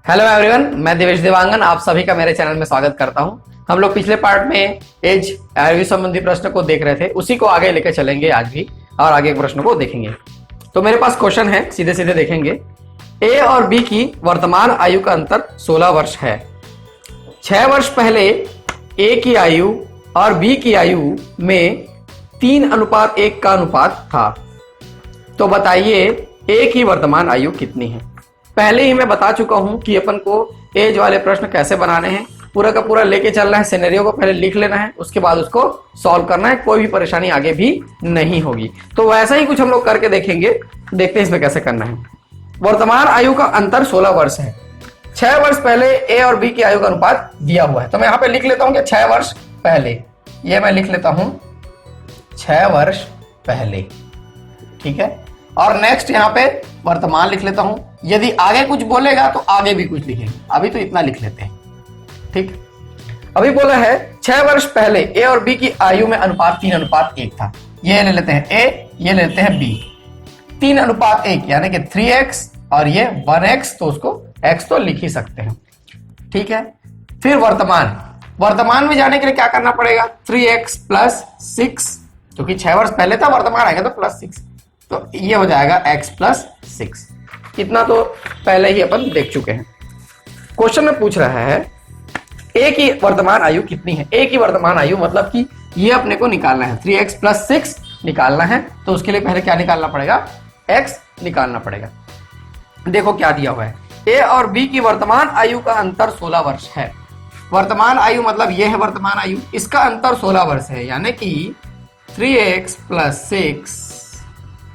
Hello everyone, मैं देवेश देवांगन आप सभी का मेरे चैनल में स्वागत करता हूं। हम लोग पिछले पार्ट में एज आयु संबंधी प्रश्न को देख रहे थे, उसी को आगे लेकर चलेंगे आज भी और आगे के प्रश्नों को देखेंगे। तो मेरे पास क्वेश्चन है, सीधे सीधे देखेंगे। ए और बी की वर्तमान आयु का अंतर 16 वर्ष है। 6 वर्ष पहले ए की आयु और बी की आयु में 3:1 का अनुपात था। तो बताइए ए की वर्तमान आयु कितनी है। पहले ही मैं बता चुका हूं कि अपन को एज वाले प्रश्न कैसे बनाने हैं, पूरा का पूरा लेके चलना है। सिनेरियो को पहले लिख लेना है, उसके बाद उसको सॉल्व करना है, कोई भी परेशानी आगे भी नहीं होगी। तो वैसा ही कुछ हम लोग करके देखेंगे, देखते हैं इसमें कैसे करना है। वर्तमान आयु का अंतर 16 वर्ष है। 6 वर्ष पहले ए और बी की आयु का अनुपात दिया हुआ है, तो मैं यहां पे लिख लेता हूं कि 6 वर्ष पहले, ये मैं लिख लेता हूं 6 वर्ष पहले, ठीक है। और नेक्स्ट यहां पे वर्तमान लिख लेता हूं। यदि आगे कुछ बोलेगा तो आगे भी कुछ लिखेंगे, अभी तो इतना लिख लेते हैं, ठीक। अभी बोला है 6 वर्ष पहले ए और बी की आयु में अनुपात 3:1 था। ये ले लेते हैं ए, ये ले लेते हैं बी। 3:1 यानी कि 3x और ये 1x, तो उसको x तो लिख ही सकते हैं, ठीक है। फिर वर्तमान में जाने के लिए क्या करना पड़ेगा, 3x + 6, क्योंकि 6 वर्ष पहले था, वर्तमान आएगा तो +6, तो ये हो जाएगा x + 6। इतना तो पहले ही अपन देख चुके हैं। क्वेश्चन में पूछ रहा है ए की वर्तमान आयु कितनी है। ए की वर्तमान आयु मतलब कि ये अपने को निकालना है, 3x + 6 निकालना है, तो उसके लिए पहले क्या निकालना पड़ेगा, x निकालना पड़ेगा। देखो क्या दिया हुआ है, ए और बी की वर्तमान आयु का अंतर 16 वर्ष है। वर्तमान आयु मतलब ये है वर्तमान आयु, इसका अंतर 16 वर्ष है, यानी कि 3x + 6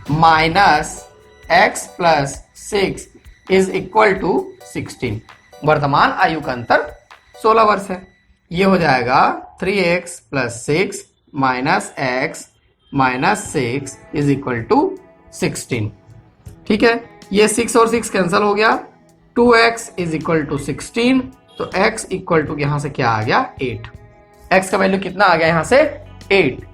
- x + 6 = 16। वर्तमान आयु का अंतर 16 वर्ष है। ये हो जाएगा 3x + 6 - x - 6 = 16, ठीक है। ये 6 और 6 कैंसिल हो गया, 2x = 16, तो x = यहां से क्या आ गया, 8। x का वैल्यू कितना आ गया यहां से, 8।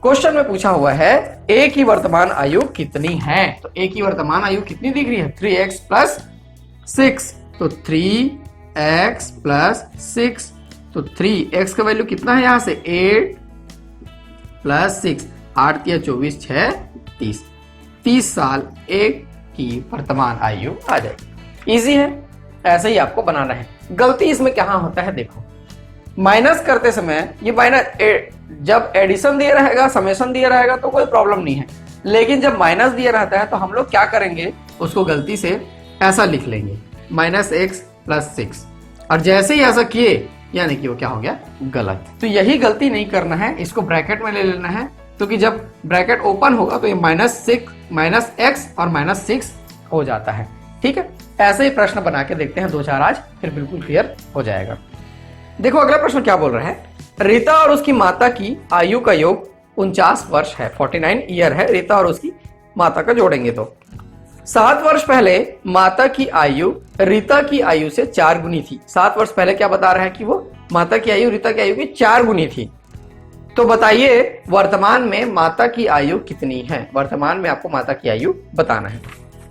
क्वेश्चन में पूछा हुआ है ए की वर्तमान आयु कितनी है। तो ए की वर्तमान आयु कितनी दिख रही है, 3x + 6, तो 3x + 6, तो 3x का वैल्यू कितना है यहां से, 8 + 6, 8 × 24 = 6 = 30। 30 साल ए की वर्तमान आयु आ जाएगी। इजी है, ऐसे ही आपको बनाना है। गलती इसमें क्या होता है, देखो माइनस करते समय ये माइनस, जब एडिशन दिया रहेगा, समेशन दिया रहेगा तो कोई प्रॉब्लम नहीं है, लेकिन जब माइनस दिया रहता है तो हम लोग क्या करेंगे, उसको गलती से ऐसा लिख लेंगे, -x + 6, और जैसे ही ऐसा किए यानी कि वो क्या हो गया, गलत। तो यही गलती नहीं करना है, इसको ब्रैकेट में ले लेना है, क्योंकि जब ब्रैकेट ओपन होगा तो ये -x और -6 हो जाता है, ठीक है। ऐसे ही प्रश्न बना के देखते हैं 2-4 आज, फिर बिल्कुल क्लियर हो जाएगा। देखो अगला प्रश्न क्या बोल रहा है, रीता और उसकी माता की आयु का योग 49 वर्ष है, 49 ईयर है। रीता और उसकी माता का जोड़ेंगे तो 7 वर्ष पहले माता की आयु रीता की आयु से 4 गुनी थी। 7 वर्ष पहले क्या बता रहा है कि वो माता की आयु रीता की आयु की 4 गुनी थी। तो बताइए वर्तमान में माता की आयु कितनी है। वर्तमान में आपको माता की आयु बताना है।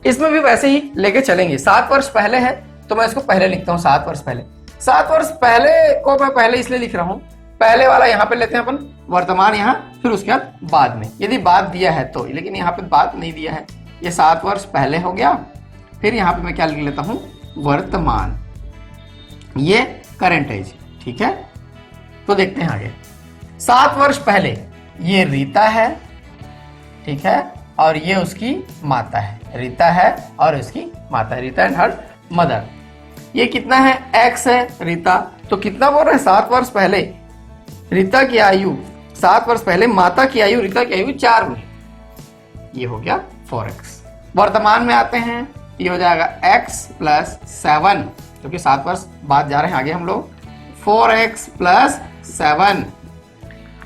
इसमें भी वैसे ही लेके चलेंगे। 7 वर्ष पहले है तो मैं इसको पहले लिखता हूँ, 7 वर्ष पहले। 7 वर्ष पहले को मैं पहले इसलिए लिख रहा हूं, पहले वाला यहां पे लेते हैं अपन, वर्तमान यहां, फिर उसके बाद में, यदि बाद दिया है तो, लेकिन यहां पे बाद नहीं दिया है। ये 7 वर्ष पहले हो गया, फिर यहां पे मैं क्या लिख लेता हूं, वर्तमान, ये करंट एज, ठीक है। तो देखते हैं आगे। 7 वर्ष पहले ये रीता है, ठीक है, और ये उसकी माता है। रीता है और उसकी माता है, रीता एंड हर मदर। ये कितना है, x है रीता, तो कितना बोल रहे हैं, 7 वर्ष पहले रीता की आयु, 7 वर्ष पहले माता की आयु रीता की आयु 4 गुनी, ये हो गया 4x। वर्तमान में आते हैं, ये हो जाएगा x + 7, क्योंकि 7 वर्ष बाद जा रहे हैं आगे हम लोग, 4x + 7।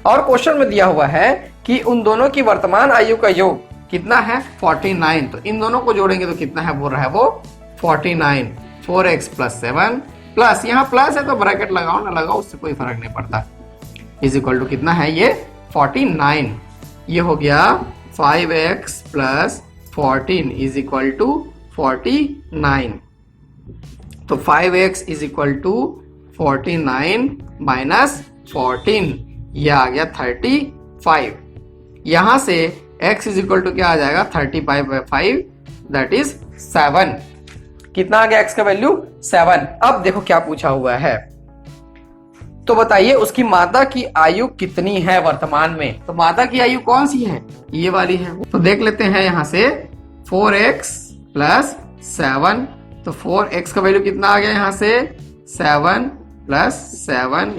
और क्वेश्चन में दिया हुआ है कि उन दोनों की वर्तमान आयु का योग कितना है, 49। तो इन दोनों को जोड़ेंगे तो कितना है, बोल रहा है वो 49। 4x + 7 प्लस, यहाँ प्लस है तो ब्रैकेट लगाओ ना लगाओ, उससे कोई फर्क नहीं पड़ता, = कितना है ये, 49। ये हो गया 5x + 14 = 49। तो 5x is equal to 49 minus 14, ये आ गया 35। यहां से x इज इक्वल टू क्या आ जाएगा 35/5 दैट इज 7। कितना आ गया x का वैल्यू 7। अब देखो क्या पूछा हुआ है, तो बताइए उसकी माता की आयु कितनी है वर्तमान में। तो माता की आयु कौन सी है, ये वाली है। तो देख लेते हैं यहां से 4x प्लस 7, तो 4x का वैल्यू कितना आ गया यहां से 7 प्लस 7,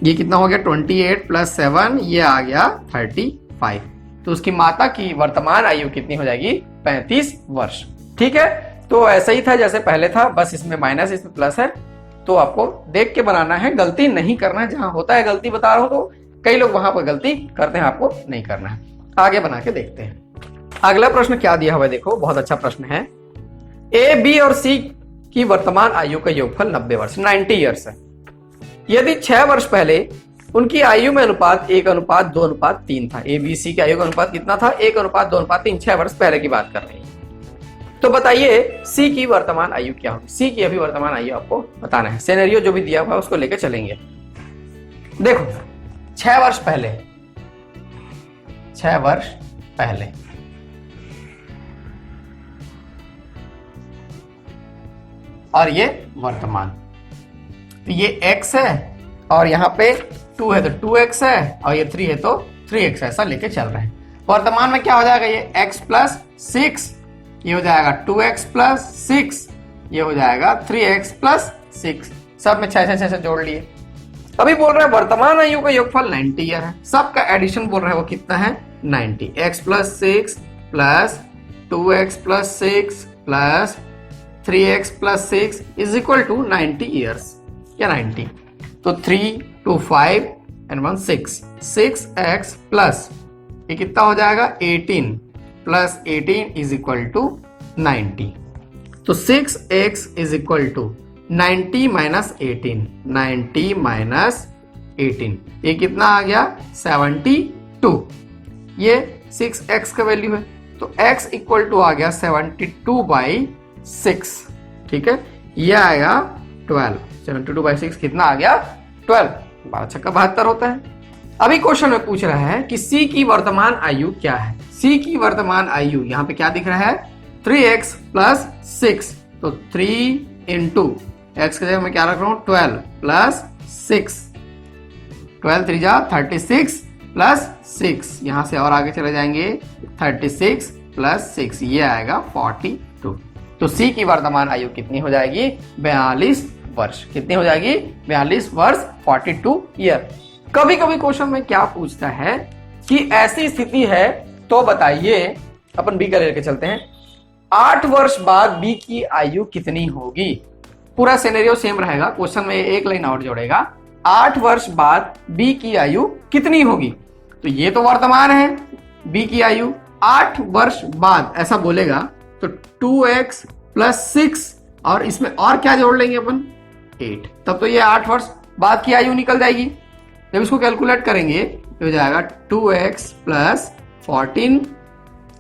ये कितना हो गया 28 प्लस 7, ये आ गया 35। तो उसकी माता की वर्तमान आयु कितनी हो जाएगी 35 वर्ष। ठीक है, तो ऐसा ही था जैसे पहले था, बस इसमें माइनस इसमें प्लस है। तो आपको देख के बनाना है, गलती नहीं करना है। जहां होता है गलती बता रहा हूं तो कई लोग वहां पर गलती करते हैं, आपको नहीं करना है। आगे बना के देखते हैं। अगला प्रश्न क्या दिया हुआ है, देखो बहुत अच्छा प्रश्न है। ए, बी और सी की वर्तमान आयु का योगफल 90 वर्ष 90 ईयर्स है। यदि 6 वर्ष पहले उनकी आयु में अनुपात 1:2:3 था। ए बी सी की आयु का अनुपात कितना था 1:2:3, 6 वर्ष पहले की बात कर रहे हैं। तो बताइए सी की वर्तमान आयु क्या होगी। सी की अभी वर्तमान आयु आपको बताना है। सिनेरियो जो भी दिया हुआ है उसको लेकर चलेंगे। देखो 6 वर्ष पहले, 6 वर्ष पहले और ये वर्तमान, तो ये x है और यहाँ पे 2 है तो 2x है और ये 3 है तो 3x, ऐसा लेके चल रहे हैं। वर्तमान में क्या हो जाएगा, ये x प्लस 6, ये हो जाएगा 2x प्लस 6, ये हो जाएगा 3x प्लस 6, सब में 6 जोड़ लिए। अभी बोल रहा है वर्तमान आयु का योगफल 90 ईयर है। सबका एडिशन बोल रहा है वो कितना है 90, x plus 6 plus 2x plus 6 plus 3x plus 6 is equal to 90 years या 90। तो 3 2 5 एंड 1 6, 6x प्लस ये कितना हो जाएगा 18 प्लस 18 इज इक्वल टू 90। तो 6x is equal to 90 minus 18, 90 minus 18, ये कितना आ गया 72। ये 6x का वैल्यू है तो x इक्वल टू आ गया 72/6। ठीक है, ये आएगा 12। 72/6 कितना आ गया 12, 12×6=72 होता है। अभी क्वेश्चन में पूछ रहा है कि C की वर्तमान आयु क्या है। C की वर्तमान आयु यहाँ पे क्या दिख रहा है 3x प्लस 6, तो 3 इंटू x की जगह मैं क्या रख रहा हूँ 12 प्लस 6, 12 3 जा 36 प्लस 6, यहाँ से और आगे चले जाएंगे 36 प्लस 6, ये आएगा 42। तो C की वर्तमान आयु कितनी हो जाएगी 42 वर्ष। कितनी हो जाएगी 42 वर्ष 42 ईयर। कभी कभी क्वेश्चन में क्या पूछता है कि ऐसी स्थिति है तो बताइए, अपन बी का लेके चलते हैं, 8 वर्ष बाद बी की आयु कितनी होगी। पूरा सिनेरियो सेम रहेगा, क्वेश्चन में एक लाइन और जोड़ेगा, 8 वर्ष बाद बी की आयु कितनी होगी। तो ये तो वर्तमान है बी की आयु, 8 वर्ष बाद ऐसा बोलेगा तो 2x प्लस 6 और इसमें और क्या जोड़ लेंगे अपन 8, तब तो ये 8 वर्ष बाद की आयु निकल जाएगी। जब इसको कैलकुलेट करेंगे तो हो जाएगा 2x प्लस 14,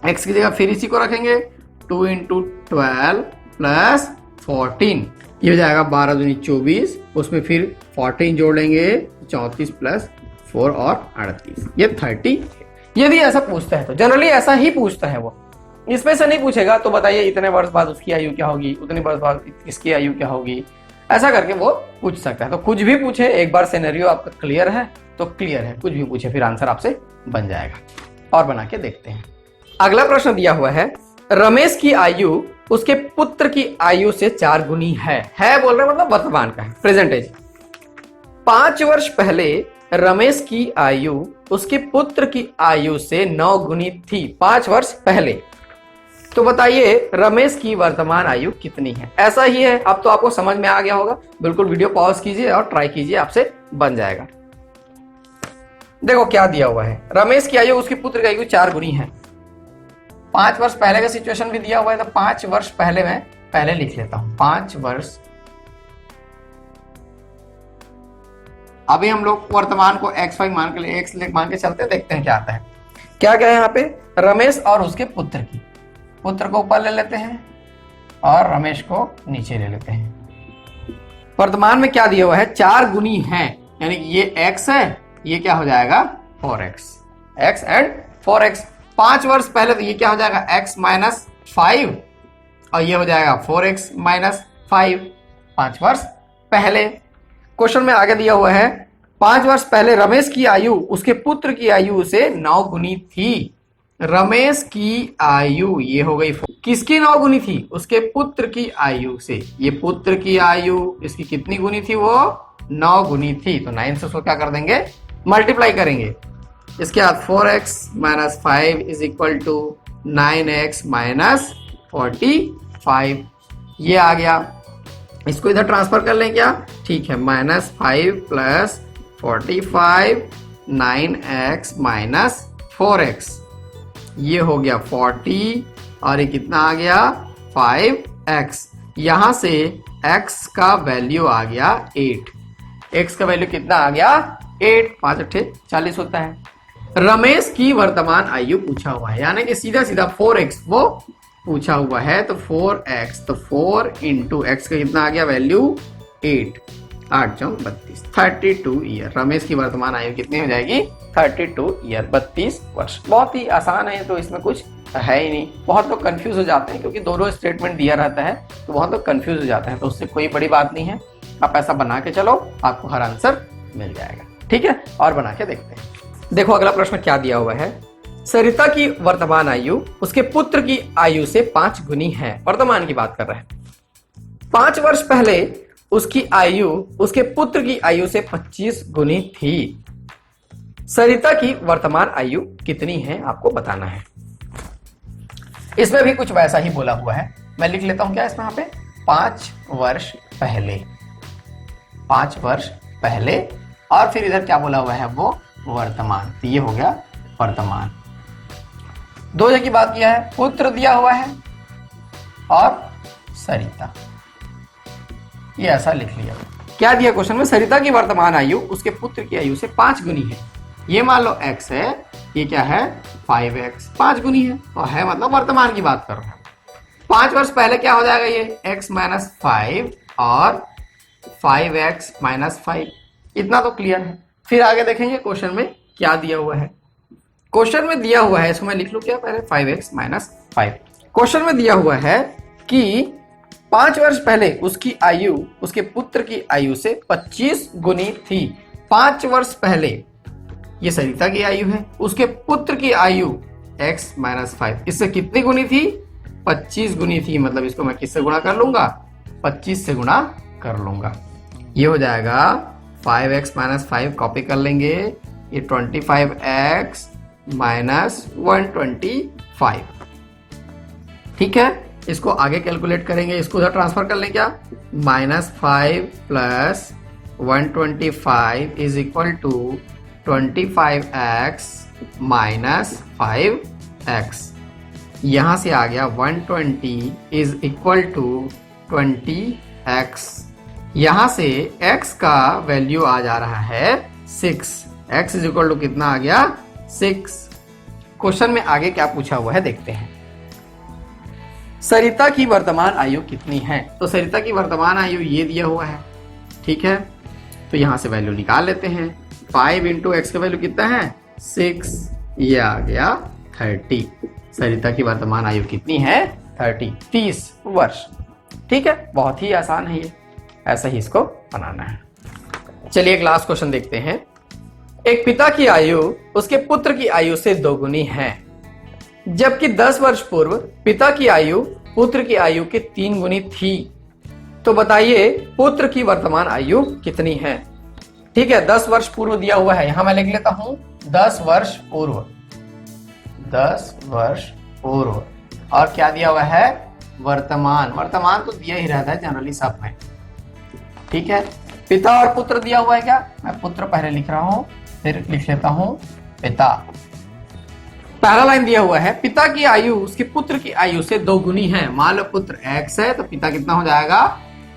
x की जगह फिर इसी को रखेंगे 2 इंटू 12 प्लस 14, ये हो जाएगा 12 दूनी 24, उसमें फिर 14 जोड़ेंगे 34 प्लस 4 और 38, ये 30। यदि ऐसा पूछता है तो जनरली ऐसा ही पूछता है वो, इसमें से नहीं पूछेगा तो बताइए इतने वर्ष बाद उसकी आयु क्या होगी, उतने वर्ष बाद इसकी आयु क्या होगी, ऐसा करके वो पूछ सकता है। तो कुछ भी पूछे, एक बार सिनेरियो आपका क्लियर है तो क्लियर है, कुछ भी पूछे फिर आंसर आपसे बन जाएगा। और बना के देखते हैं। अगला प्रश्न दिया हुआ है, रमेश की आयु उसके पुत्र की आयु से 4 गुनी है बोल रहे मतलब वर्तमान का है, प्रेजेंट एज। 5 वर्ष पहले रमेश की आयु उसके पुत्र की आयु से 9 गुनी थी 5 वर्ष पहले। तो बताइए रमेश की वर्तमान आयु कितनी है। ऐसा ही है, अब तो आपको समझ में आ गया होगा। बिल्कुल वीडियो पॉज कीजिए और ट्राई कीजिए, आपसे बन जाएगा। देखो क्या दिया हुआ है, रमेश की आयु उसके पुत्र की आयु 4 गुनी है। 5 वर्ष पहले का सिचुएशन भी दिया हुआ है तो 5 वर्ष पहले मैं पहले लिख लेता हूं। 5 वर्ष, अभी हम लोग वर्तमान को x5 मान के x मान के चलते, देखते हैं क्या आता है। क्या क्या है यहाँ पे, रमेश और उसके पुत्र की, पुत्र को ऊपर ले लेते हैं और रमेश को नीचे ले लेते हैं। वर्तमान में क्या दिया हुआ है, 4 गुनी है, यानी कि ये x है, ये क्या हो जाएगा 4x, x एंड 4x। 5 वर्ष पहले तो ये क्या हो जाएगा x माइनस 5 और ये हो जाएगा 4x माइनस 5, 5 वर्ष पहले। क्वेश्चन में आगे दिया हुआ है 5 वर्ष पहले रमेश की आयु उसके पुत्र की आयु से 9 गुनी थी। रमेश की आयु ये हो गई, किसकी 9 गुनी थी, उसके पुत्र की आयु से। ये पुत्र की आयु इसकी कितनी गुनी थी, वो 9 गुनी थी। तो 9 से उसको क्या कर देंगे, मल्टीप्लाई करेंगे। इसके बाद 4x minus 5 is equal to 9x minus 45, ये आ गया। इसको इधर ट्रांसफर कर लें क्या, ठीक है, minus 5 plus 45 9x minus 4x, ये हो गया 40 और ये कितना आ गया 5x। यहां से x का वैल्यू आ गया 8, x का वैल्यू कितना आ गया 8, 5 8 40 होता है। रमेश की वर्तमान आयु पूछा हुआ है, यानी कि सीधा सीधा 4x वो पूछा हुआ है, तो 4x, तो 4 इंटू एक्स का कितना आ गया वैल्यू 8, 8 चौक 32, 32 ईयर। रमेश की वर्तमान आयु कितनी हो जाएगी 32 ईयर, 32 वर्ष। बहुत ही आसान है, तो इसमें कुछ है ही नहीं। बहुत लोग कंफ्यूज हो जाते हैं क्योंकि दोनों स्टेटमेंट दिया रहता है, तो बहुत लोग कंफ्यूज हो जाते हैं, तो उससे कोई बड़ी बात नहीं है। आप ऐसा बना के चलो, आपको हर आंसर मिल जाएगा, ठीक है। और बना के देखते हैं। देखो अगला प्रश्न क्या दिया हुआ है, सरिता की वर्तमान आयु उसके पुत्र की आयु से 5 गुनी है। वर्तमान की बात कर रहे हैं। 5 वर्ष पहले उसकी आयु उसके पुत्र की आयु से 25 गुनी थी। सरिता की वर्तमान आयु कितनी है आपको बताना है। इसमें भी कुछ वैसा ही बोला हुआ है, मैं लिख लेता हूं क्या इसमें, यहाँ पे 5 वर्ष पहले, 5 वर्ष पहले, और फिर इधर क्या बोला हुआ है वो वर्तमान, तो ये हो गया वर्तमान। 2 जगह की बात किया है, पुत्र दिया हुआ है और सरिता, ये ऐसा लिख लिया। क्या दिया क्वेश्चन में, सरिता की वर्तमान आयु उसके पुत्र की आयु से 5 गुनी है। ये मान लो x है, ये क्या है 5x, 5 गुनी है, तो है मतलब वर्तमान की बात कर रहा हूं। 5 वर्ष पहले क्या हो जाएगा, ये x माइनस 5 और 5x माइनस 5, इतना तो क्लियर है। फिर आगे देखेंगे क्वेश्चन में क्या दिया हुआ है। क्वेश्चन में दिया हुआ है, इसको मैं लिख लूं क्या पहले, 5x माइनस 5। क्वेश्चन में दिया हुआ है कि 5 वर्ष पहले उसकी आयु उसके पुत्र की आयु से 25 गुनी थी। 5 वर्ष पहले ये सरिता की आयु है, उसके पुत्र की आयु x माइनस 5, इससे कितनी गुनी थी 25 गुनी थी। मतलब इसको मैं किससे गुणा कर लूंगा, 25 से गुणा कर लूंगा। ये हो जाएगा 5x माइनस 5, कॉपी कर लेंगे, ये 25x माइनस 125, ठीक है। इसको आगे कैलकुलेट करेंगे, इसको उधर ट्रांसफर कर लें क्या, minus 5 plus 125 is equal to 25x minus 5x। यहां से आ गया 120 इज इक्वल टू 20x। यहां से x का वैल्यू आ जा रहा है 6, x इज इक्वल टू कितना आ गया 6। क्वेश्चन में आगे क्या पूछा हुआ है देखते हैं। सरिता की वर्तमान आयु कितनी है, तो सरिता की वर्तमान आयु ये दिया हुआ है, ठीक है। तो यहां से वैल्यू निकाल लेते हैं, 5 इंटू एक्स का वैल्यू कितना है 6, ये आ गया 30। सरिता की वर्तमान आयु कितनी है 30 वर्ष, ठीक है। बहुत ही आसान है ये, ऐसा ही इसको बनाना है। चलिए एक लास्ट क्वेश्चन देखते हैं। एक पिता की आयु उसके पुत्र की आयु से 2 गुनी है, जबकि 10 वर्ष पूर्व पिता की आयु पुत्र की आयु के 3 गुनी थी। तो बताइए पुत्र की वर्तमान आयु कितनी है। ठीक है, 10 वर्ष पूर्व दिया हुआ है, यहां मैं लिख लेता हूं 10 वर्ष पूर्व, 10 वर्ष पूर्व। और क्या दिया हुआ है वर्तमान, वर्तमान तो दिया ही रहता है जनरली सब में, ठीक है। पिता और पुत्र दिया हुआ है, क्या मैं पुत्र पहले लिख रहा हूं, फिर लिख लेता हूं पिता। पहला लाइन दिया हुआ है पिता की आयु उसके पुत्र की आयु से 2 गुनी है। मान लो पुत्र x है तो पिता कितना हो जाएगा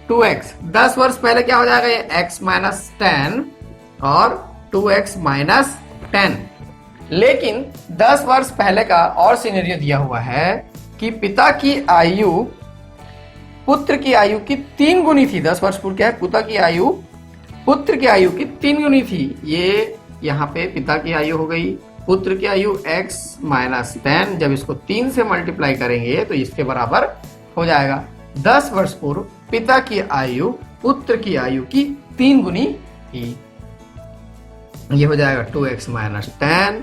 2x। 10 वर्ष पहले क्या हो जाएगा ये x माइनस 10 और 2x माइनस 10। लेकिन 10 वर्ष पहले का और सिनेरियो दिया हुआ है कि पिता की आयु पुत्र की आयु की 3 गुनी थी। 10 वर्ष पूर्व क्या है, पुत्र की आयु की 3 गुनी थी। ये यहाँ पे पिता की आयु हो गई, पुत्र की आयु x माइनस 10, जब इसको 3 से मल्टीप्लाई करेंगे तो इसके बराबर हो जाएगा। 10 वर्ष पूर्व पिता की आयु पुत्र की आयु की 3 गुनी थी। ये हो जाएगा 2x माइनस 10,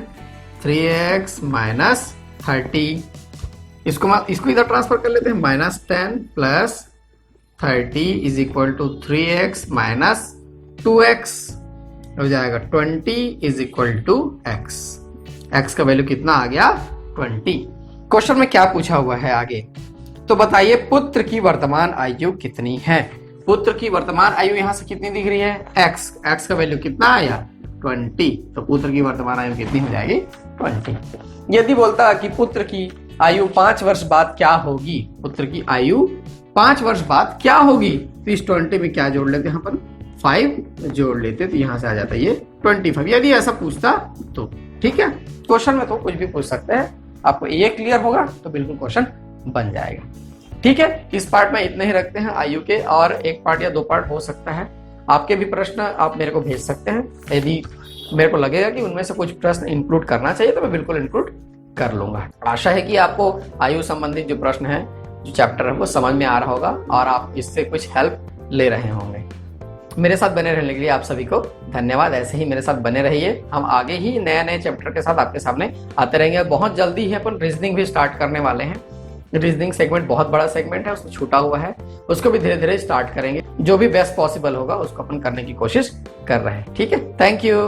3x माइनस 30। इसको इधर ट्रांसफर कर लेते हैं। Minus 10 plus 30 is equal to 3x minus 2x हो जाएगा 20 is equal to x। x का वैल्यू कितना आ गया, 20। क्वेश्चन में क्या पूछा हुआ है आगे, तो बताइए पुत्र की वर्तमान आयु कितनी है। पुत्र की वर्तमान आयु यहां से कितनी दिख रही है, x का वैल्यू कितना आया, 20। तो पुत्र की वर्तमान आयु कितनी हो जाएगी, 20। यदि बोलता कि पुत्र की आयु 5 वर्ष बाद क्या होगी, पुत्र की आयु 5 वर्ष बाद क्या होगी, तो इस 20 में क्या जोड़ लेते हैं, यहाँ पर 5 जोड़ लेते तो यहां से आ जाता ये 25। यदि ऐसा पूछता तो ठीक है। क्वेश्चन में तो कुछ भी पूछ सकते हैं, आपको ये क्लियर होगा तो बिल्कुल क्वेश्चन बन जाएगा। ठीक है, इस पार्ट में इतने ही रखते हैं आयु के, और एक पार्ट या 2 पार्ट हो सकता है। आपके भी प्रश्न आप मेरे को भेज सकते हैं। यदि मेरे को लगेगा कि उनमें से कुछ प्रश्न इंक्लूड करना चाहिए तो मैं बिल्कुल इंक्लूड कर लूंगा। आशा है कि आपको आयु संबंधित जो प्रश्न है, जो चैप्टर है, वो समझ में आ रहा होगा और आप इससे कुछ हेल्प ले रहे होंगे। मेरे साथ बने रहने के लिए आप सभी को धन्यवाद। ऐसे ही मेरे साथ बने रहिए, हम आगे ही नए नए चैप्टर के साथ आपके सामने आते रहेंगे। बहुत जल्दी ही अपन रीजनिंग भी स्टार्ट करने वाले हैं। रीजनिंग सेगमेंट बहुत बड़ा सेगमेंट है, उसमें छूटा हुआ है, उसको भी धीरे धीरे स्टार्ट करेंगे। जो भी बेस्ट पॉसिबल होगा उसको अपन करने की कोशिश कर रहे हैं। ठीक है, थैंक यू।